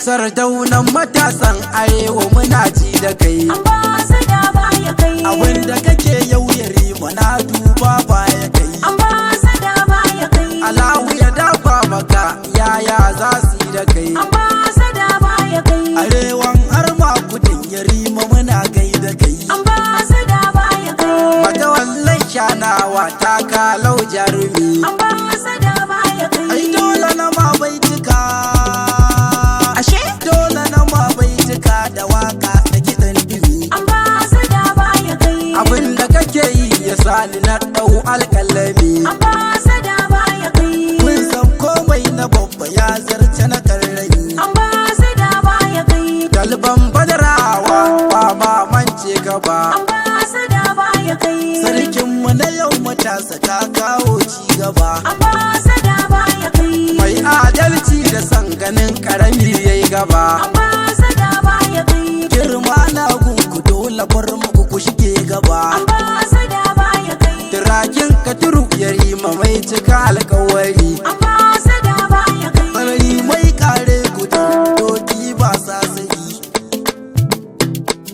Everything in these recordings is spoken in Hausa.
Sardaunan matasan arewa muna ji da kai, ambasada baya kai. abinda kake yau yarima na duba baya kai, ambasada baya kai. Allahu ya dafa maka yaya za su yi da kai, ambasada baya kai. arewan har ma kudin yarima muna gai da kai, ambasada baya kai. mata wallan shanawa ta kalau jarumi, ambasada baya kai. ai dole na ma bai cika, ashe dole na ma bai cika da waka da kiɗan dumi, ambasada baya kai. abinda kake yi ya sani na ɗau alƙalami, ambasada baya kai. kun san komai na babba ya zarce na karrami, ambasada baya kai. dalban badarawa ba ma mance gaba, ambasada baya kai. sarkinmu na yau matasa ta kawo ci gaba, ambasada baya kai. mai adalci da san ganin karami yayi gaba, ambasada baya kai. girma na gunku dole bar muku ku shige gaba, ambasada baya kai. turakin ka turu yarima mai cika alkawari, ambasada baya kai. sarari mai kare gudu doki ba sa sayi,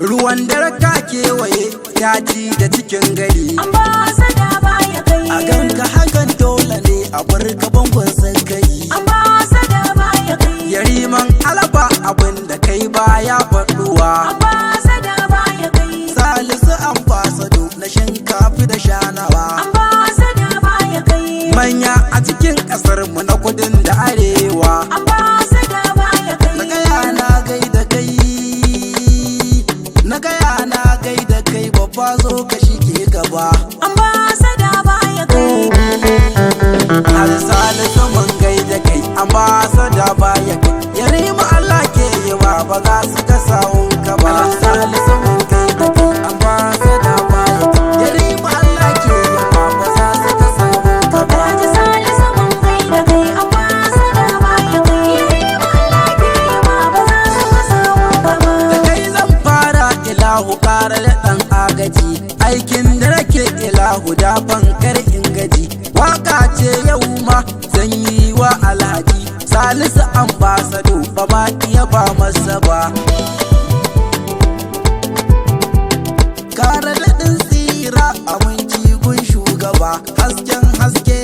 ruwan dare ka kewaye daji da cikin gari, ambasada baya kai. a ganka hakan dole ne a bar gaban gwansan kai, ambasada baya kai. yariman alaba abin da kai baya faɗuwa, ambasada baya kai. salisu ambasado na shinkafi da shanawa, ambasada baya kai. manya a cikin ƙasar mu na kudin da arewa, ambasada baya kai. na gaya na gaida kai, na gaya na gaida kai babba zo ka shige gaba, ambasada baya kai. har salisu mun gaida kai ambasada baya kai, yarima Allah ke yi wa ba za su ka sawun ka ba, salisu mun gaida kai ambasada baya kai, yarima Allah ke yi wa ba za su ka sawun ka ba. Alhaji Salisu mun gaida kai. ambasada baya kai. Yarima Allah ke yaba ba za su fasa wanka ba. Da kai zan fara ilahu ƙara da ɗan agaji, aikin da nake ilahu da bankar in gaji, waka ce yau ma zan yi wa alhaji salisu ambasado ba ma iya ba masa ba, ƙara daɗin tsira abinci gun shugaba, hasken haske